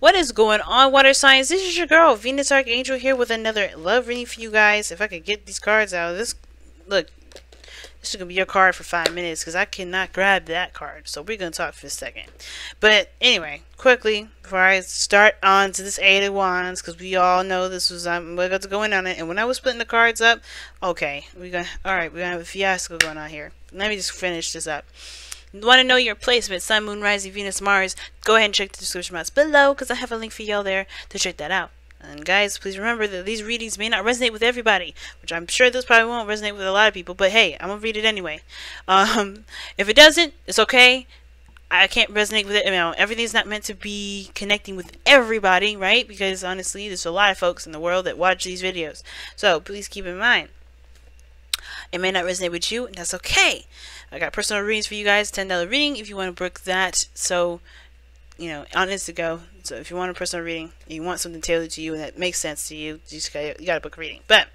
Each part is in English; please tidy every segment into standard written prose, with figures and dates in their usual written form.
What is going on, water signs? This is your girl, Venus Archangel, here with another love reading for you guys. If I could get these cards out, look, this is going to be your card for 5 minutes because I cannot grab that card. So we're going to talk for a second. But anyway, quickly, before I start on to this Eight of Wands, because we all know this was, we're going to go in on it. And when I was splitting the cards up, okay, we're going to have a fiasco going on here. Let me just finish this up. Want to know your placement, Sun, Moon, Rising, Venus, Mars? Go ahead and check the description box below because I have a link for y'all there to check that out. And guys, please remember that these readings may not resonate with everybody, which I'm sure this probably won't resonate with a lot of people, but hey, I'm going to read it anyway. If it doesn't, it's okay. I can't resonate with it. You know, everything's not meant to be connecting with everybody, right? Because honestly, there's a lot of folks in the world that watch these videos. So please keep in mind, it may not resonate with you, and that's okay. I got personal readings for you guys, $10 reading if you want to book that. So, you know, on Instago. So if you want a personal reading, you want something tailored to you and that makes sense to you, you got to book a reading. But,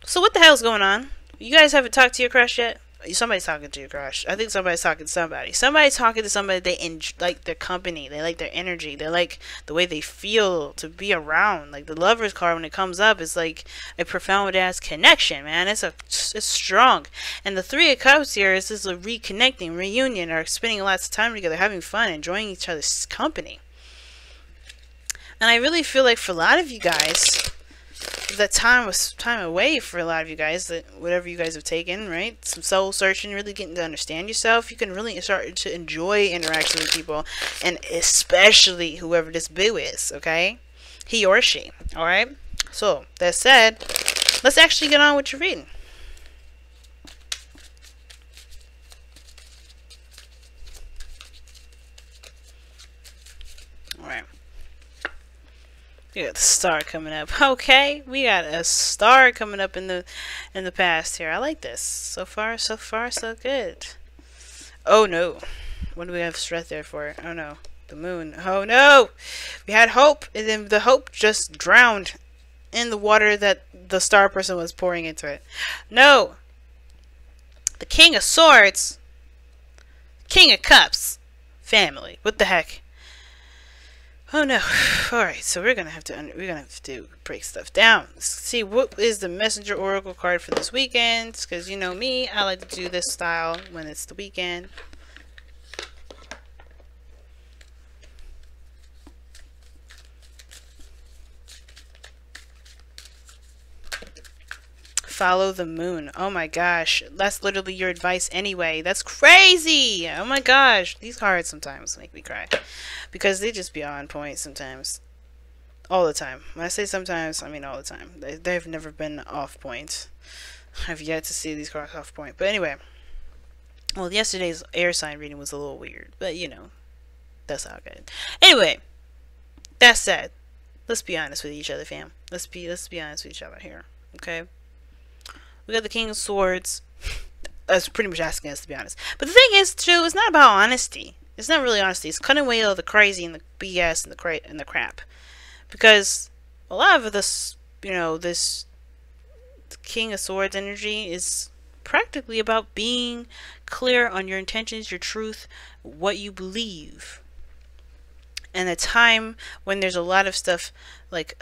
so what the hell's going on? You guys haven't talked to your crush yet? Somebody's talking to your crush. I think somebody's talking to somebody. Somebody's talking to somebody they like their company. They like their energy. They like the way they feel to be around. Like the Lover's card, when it comes up, is like a profound ass connection, man. It's strong. And the Three of Cups here is just a reconnecting, reunion, or spending lots of time together, having fun, enjoying each other's company. And I really feel like for a lot of you guys, that time was time away for a lot of you guys, that whatever you guys have taken, right? Some soul searching, really getting to understand yourself. You can really start to enjoy interaction with people, and especially whoever this boo is, okay? He or she, alright? So, that said, let's actually get on with your reading. Alright. We got the star coming up. Okay, we got a star coming up in the past here. I like this. So far, so good. Oh no. What do we have stress there for? Oh no. The moon. Oh no! We had hope, and then the hope just drowned in the water that the star person was pouring into it. No! The King of Swords. King of Cups. Family. What the heck? Oh no. Alright, so we're gonna have to break stuff down. Let's see what is the Messenger Oracle card for this weekend. Because you know me, I like to do this style when it's the weekend. Follow the moon. Oh my gosh. That's literally your advice anyway. That's crazy. Oh my gosh. These cards sometimes make me cry. Because they just be on point sometimes. All the time. When I say sometimes, I mean all the time. They've never been off point. I've yet to see these cards off point. But anyway. Well, yesterday's air sign reading was a little weird. But you know. That's how good. Anyway. That said. Let's be honest with each other, fam. Let's be honest with each other here. Okay? We got the King of Swords. That's pretty much asking us to be honest. But the thing is, too, it's not about honesty. It's not really honesty. It's cutting away all the crazy and the BS and the crap. Because a lot of this, you know, this King of Swords energy is practically about being clear on your intentions, your truth, what you believe. And a time when there's a lot of stuff like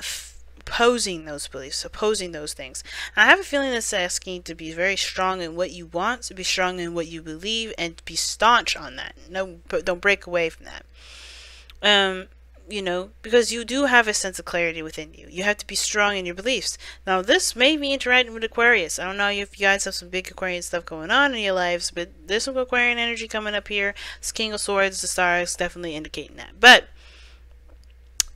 opposing those beliefs, opposing those things. And I have a feeling that's asking to be very strong in what you want, to be strong in what you believe, and be staunch on that. No, don't break away from that. You know, because you do have a sense of clarity within you. You have to be strong in your beliefs. Now, this may be interacting with Aquarius. I don't know if you guys have some big Aquarian stuff going on in your lives, but there's some Aquarian energy coming up here. This King of Swords, the star is definitely indicating that. But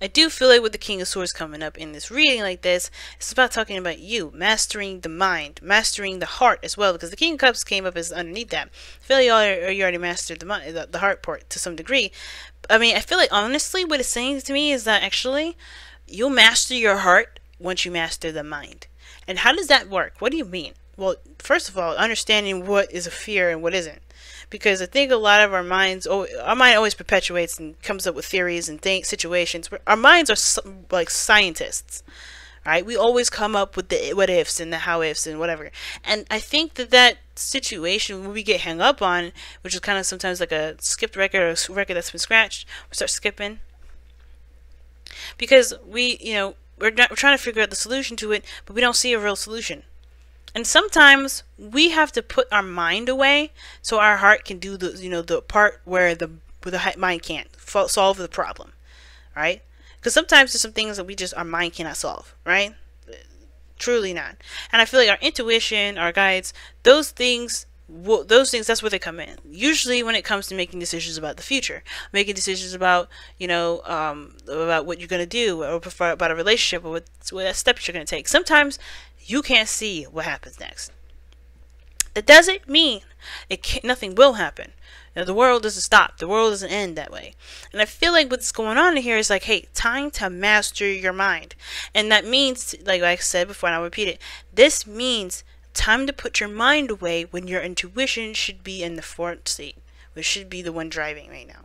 I do feel like with the King of Swords coming up in this reading like this, it's about talking about you, mastering the mind, mastering the heart as well, because the King of Cups came up as underneath that. I feel like you already mastered the mind, the heart part to some degree. I mean, I feel like honestly what it's saying to me is that actually you'll master your heart once you master the mind. And how does that work? What do you mean? Well, first of all, understanding what is a fear and what isn't. Because I think a lot of our mind always perpetuates and comes up with theories and situations. Our minds are like scientists, right? We always come up with the what ifs and the how ifs and whatever. And I think that situation when we get hung up on, which is kind of sometimes like a skipped record or a record that's been scratched, we start skipping. because we, you know, we're trying to figure out the solution to it, but we don't see a real solution. And sometimes we have to put our mind away so our heart can do the, you know, the part where the mind can't solve the problem, right? Because sometimes there's some things that our mind cannot solve, right? Truly not. And I feel like our intuition, our guides, those things, that's where they come in. Usually when it comes to making decisions about the future, making decisions about, you know, about what you're going to do, or about a relationship, or what steps you're going to take. Sometimes you can't see what happens next. That doesn't mean nothing will happen. You know, the world doesn't stop. The world doesn't end that way. And I feel like what's going on here is like, hey, time to master your mind. And that means, like I said before, and I'll repeat it, this means time to put your mind away when your intuition should be in the front seat, which should be the one driving right now.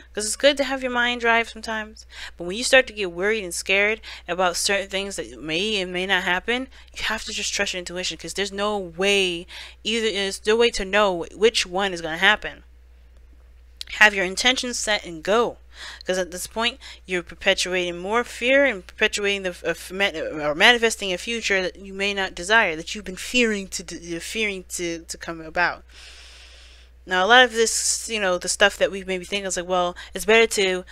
Because it's good to have your mind drive sometimes, but when you start to get worried and scared about certain things that may and may not happen, you have to just trust your intuition, because there's no way, there's no way to know which one is going to happen. Have your intentions set and go, because at this point you're perpetuating more fear and perpetuating or manifesting a future that you may not desire, that you've been fearing to come about. Now, a lot of this, you know, the stuff that we maybe think is like, well, it's better to,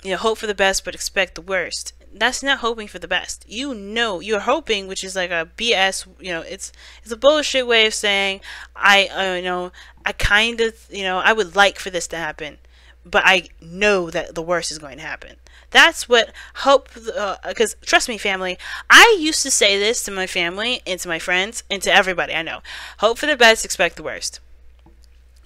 you know, hope for the best but expect the worst. That's not hoping for the best. You know, you're hoping, which is like a BS, you know, it's a bullshit way of saying, you know, I kind of, you know, I would like for this to happen, but I know that the worst is going to happen. That's what hope, because trust me, family, I used to say this to my family and to my friends and to everybody I know. Hope for the best, expect the worst.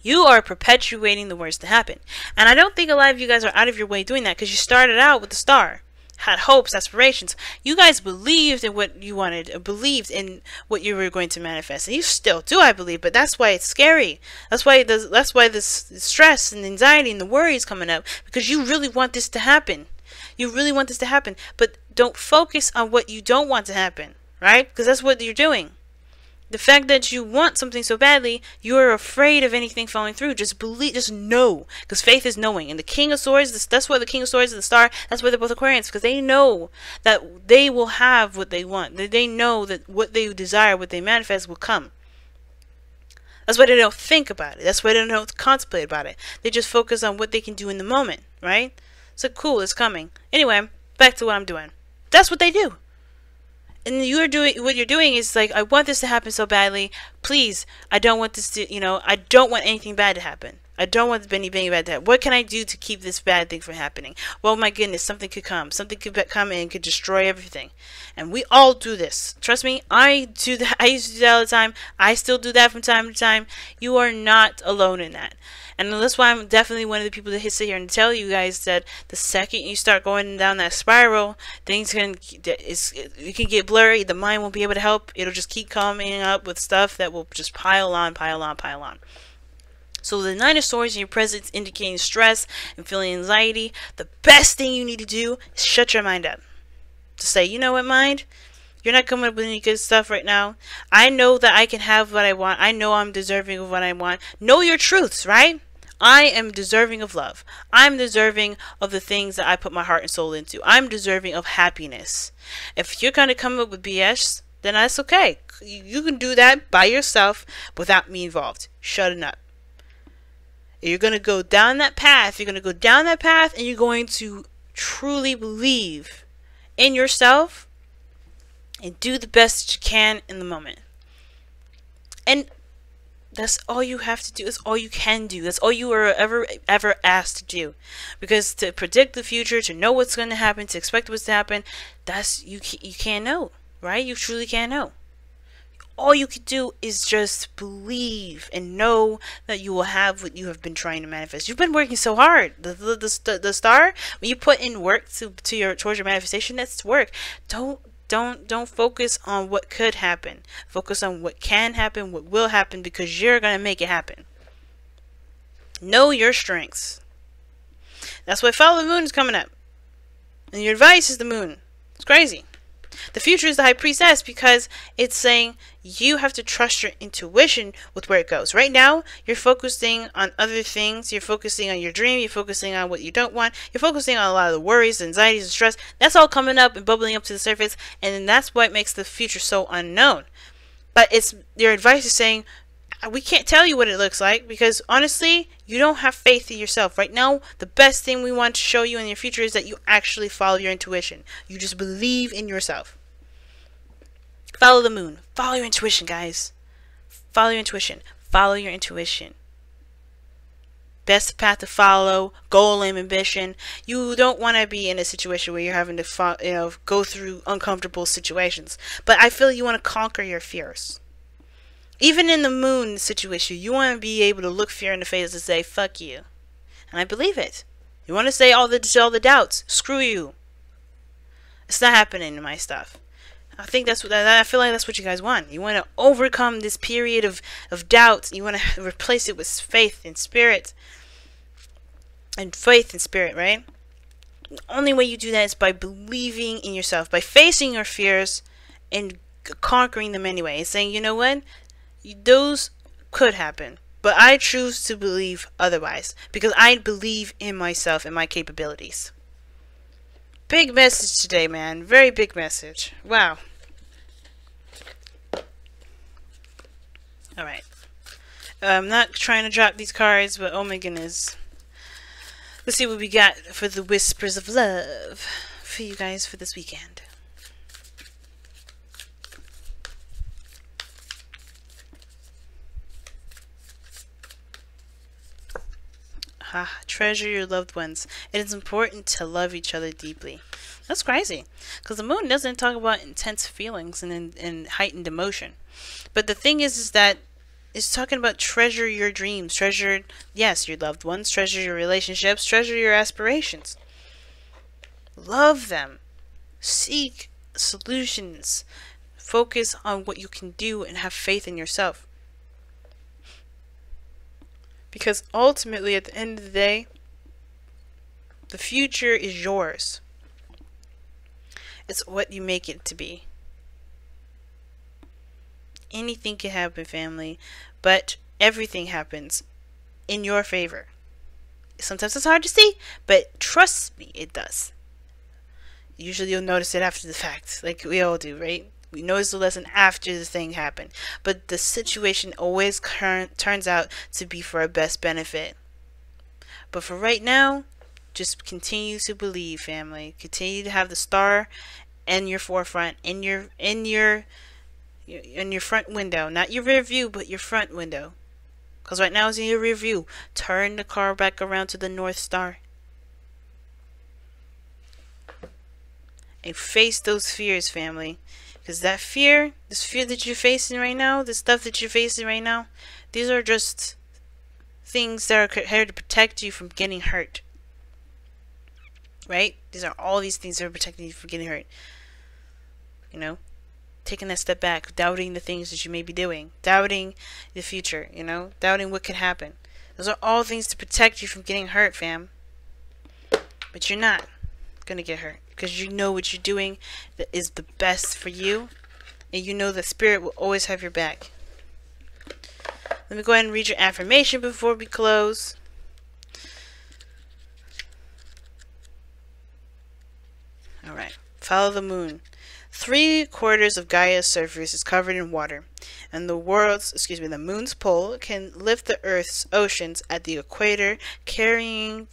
You are perpetuating the worst to happen. And I don't think a lot of you guys are out of your way doing that, because you started out with the star, had hopes, aspirations. You guys believed in what you wanted, believed in what you were going to manifest, and you still do, I believe. But that's why it's scary. That's why this stress and anxiety and the worry is coming up, because you really want this to happen. You really want this to happen, but don't focus on what you don't want to happen, right? Because that's what you're doing. The fact that you want something so badly, you are afraid of anything falling through. Just believe, just know, because faith is knowing. And the King of Swords, that's why the King of Swords and the Star, that's why they're both Aquarians, because they know that they will have what they want. They know that what they desire, what they manifest, will come. That's why they don't think about it. That's why they don't contemplate about it. They just focus on what they can do in the moment, right? So cool, it's coming. Anyway, back to what I'm doing. That's what they do. And what you're doing is like, I want this to happen so badly. Please, I don't want this to, you know, I don't want anything bad to happen. I don't want anything bad to happen. What can I do to keep this bad thing from happening? Well, my goodness, something could come. Something could come and could destroy everything. And we all do this. Trust me, I do that. I used to do that all the time. I still do that from time to time. You are not alone in that. And that's why I'm definitely one of the people that sit here and tell you guys that the second you start going down that spiral, things it can get blurry. The mind won't be able to help. It'll just keep coming up with stuff that will just pile on, pile on, pile on. So the Nine of Swords in your presence indicating stress and feeling anxiety. The best thing you need to do is shut your mind up. To say, you know what, mind? You're not coming up with any good stuff right now. I know that I can have what I want. I know I'm deserving of what I want. Know your truths, right? I am deserving of love. I'm deserving of the things that I put my heart and soul into. I'm deserving of happiness. If you're going to come up with BS, then that's okay. You can do that by yourself without me involved. Shut up. You're going to go down that path. You're going to go down that path, and you're going to truly believe in yourself and do the best you can in the moment. And that's all you have to do. That's all you can do. That's all you are ever asked to do. Because to predict the future, to know what's going to happen, to expect what's to happen, that's you can't know, right? You truly can't know. All you can do is just believe and know that you will have what you have been trying to manifest. You've been working so hard. The star, when you put in work towards your manifestation, that's work. Don't focus on what could happen. Focus on what can happen, what will happen, because you're going to make it happen. Know your strengths. That's why follow the moon is coming up. And your advice is the moon. It's crazy. The future is the high priestess because it's saying you have to trust your intuition with where it goes. Right now, you're focusing on other things. You're focusing on your dream. You're focusing on what you don't want. You're focusing on a lot of the worries, anxieties, and stress. That's all coming up and bubbling up to the surface. And then that's what makes the future so unknown. But it's your advice is saying, we can't tell you what it looks like because honestly, you don't have faith in yourself. Right now, the best thing we want to show you in your future is that you actually follow your intuition. You just believe in yourself. Follow the moon. Follow your intuition, guys. Follow your intuition. Follow your intuition. Best path to follow, goal and ambition. You don't want to be in a situation where you're having to go through uncomfortable situations. But I feel you want to conquer your fears. Even in the moon situation, you want to be able to look fear in the face and say, fuck you. And I believe it. You want to say all the doubts. Screw you. It's not happening in my stuff. I think that's what I feel like that's what you guys want. You want to overcome this period of doubt. You want to replace it with faith and spirit. And faith and spirit, right? The only way you do that is by believing in yourself, by facing your fears and conquering them anyway. And saying, you know what? Those could happen, but I choose to believe otherwise because I believe in myself and my capabilities. Big message today, man. Very big message. Wow. Alright. I'm not trying to drop these cards, but oh my goodness. Let's see what we got for the Whispers of Love for you guys for this weekend. Treasure your loved ones. It is important to love each other deeply. That's crazy. Because the moon doesn't talk about intense feelings and heightened emotion. But the thing is that it's talking about treasure your dreams. Treasure, yes, your loved ones. Treasure your relationships. Treasure your aspirations. Love them. Seek solutions. Focus on what you can do and have faith in yourself. Because ultimately, at the end of the day, the future is yours. It's what you make it to be. Anything can happen, family, but everything happens in your favor. Sometimes it's hard to see, but trust me, it does. Usually you'll notice it after the fact, like we all do, right? We notice the lesson after the thing happened. But the situation always turns out to be for our best benefit. But for right now, just continue to believe, family. Continue to have the star in your forefront, in your front window. Not your rear view, but your front window. Because right now it's in your rear view. Turn the car back around to the North Star. And face those fears, family. Because that fear, this fear that you're facing right now, the stuff that you're facing right now, these are just things that are here to protect you from getting hurt. Right? These are all these things that are protecting you from getting hurt. You know? Taking that step back, doubting the things that you may be doing, doubting the future, you know? Doubting what could happen. Those are all things to protect you from getting hurt, fam. But you're not gonna get hurt. Because you know what you're doing that is the best for you. And you know that spirit will always have your back. Let me go ahead and read your affirmation before we close. Alright. Follow the moon. 3/4 of Gaia's surface is covered in water. And the moon's pole can lift the Earth's oceans at the equator, carry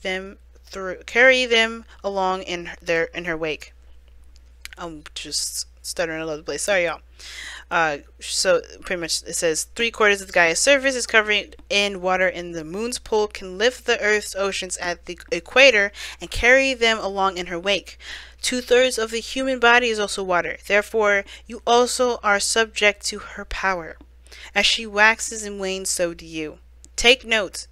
them along in her wake. I'm just stuttering all over the place. Sorry, y'all. So pretty much it says 3/4 of the Gaia's surface is covered in water, and the moon's pole can lift the Earth's oceans at the equator and carry them along in her wake. 2/3 of the human body is also water. Therefore, you also are subject to her power. As she waxes and wanes, so do you. Take note.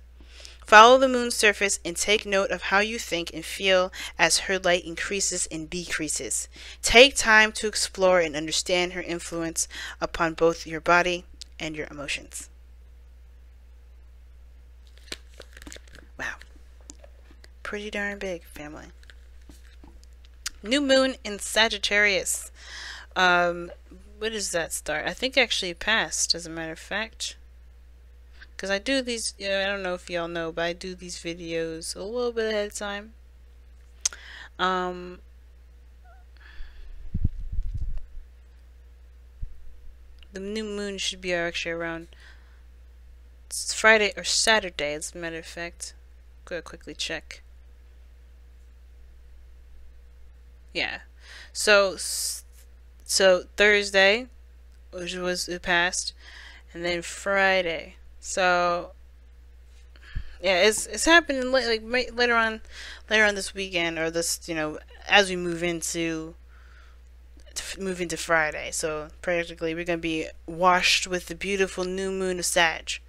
Follow the moon's surface and take note of how you think and feel as her light increases and decreases. Take time to explore and understand her influence upon both your body and your emotions. Wow. Pretty darn big, family. New moon in Sagittarius. When does that start? I think actually it passed, as a matter of fact. Because I do these, I don't know if y'all know, but I do these videos a little bit ahead of time. The new moon should be actually around Friday or Saturday, as a matter of fact. Go quickly check. Yeah. So Thursday, which was it passed, and then Friday. So yeah, it's happening like later on this weekend, or this, you know, as we move into Friday. So practically we're gonna be washed with the beautiful new moon of Sag.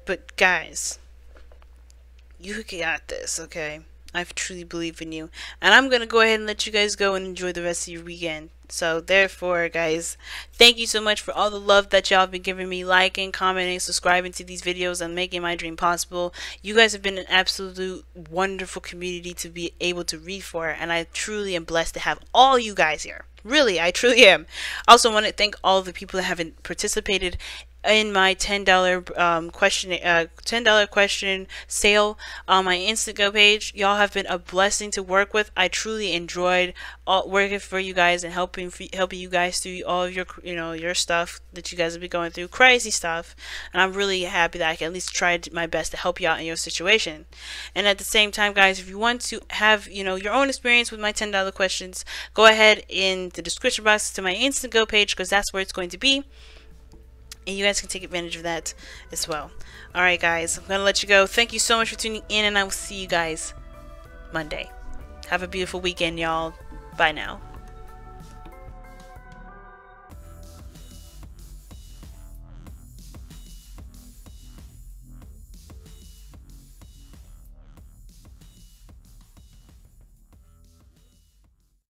But guys, you got this, okay? I truly believe in you. And I'm going to go ahead and let you guys go and enjoy the rest of your weekend. So, therefore, guys, thank you so much for all the love that y'all have been giving me, liking, commenting, subscribing to these videos, and making my dream possible. You guys have been an absolute wonderful community to be able to read for, and I truly am blessed to have all you guys here. Really, I truly am. I also want to thank all the people that haven't participated in my $10 question sale on my Instagram page. Y'all have been a blessing to work with. I truly enjoyed working for you guys and helping you guys through all of your, you know, your stuff that you guys have been going through, crazy stuff. And I'm really happy that I can at least try my best to help you out in your situation. And at the same time, guys, if you want to have, you know, your own experience with my $10 questions, go ahead in the description box to my Instagram page, because that's where it's going to be. And you guys can take advantage of that as well. Alright guys, I'm going to let you go. Thank you so much for tuning in, and I will see you guys Monday. Have a beautiful weekend, y'all. Bye now.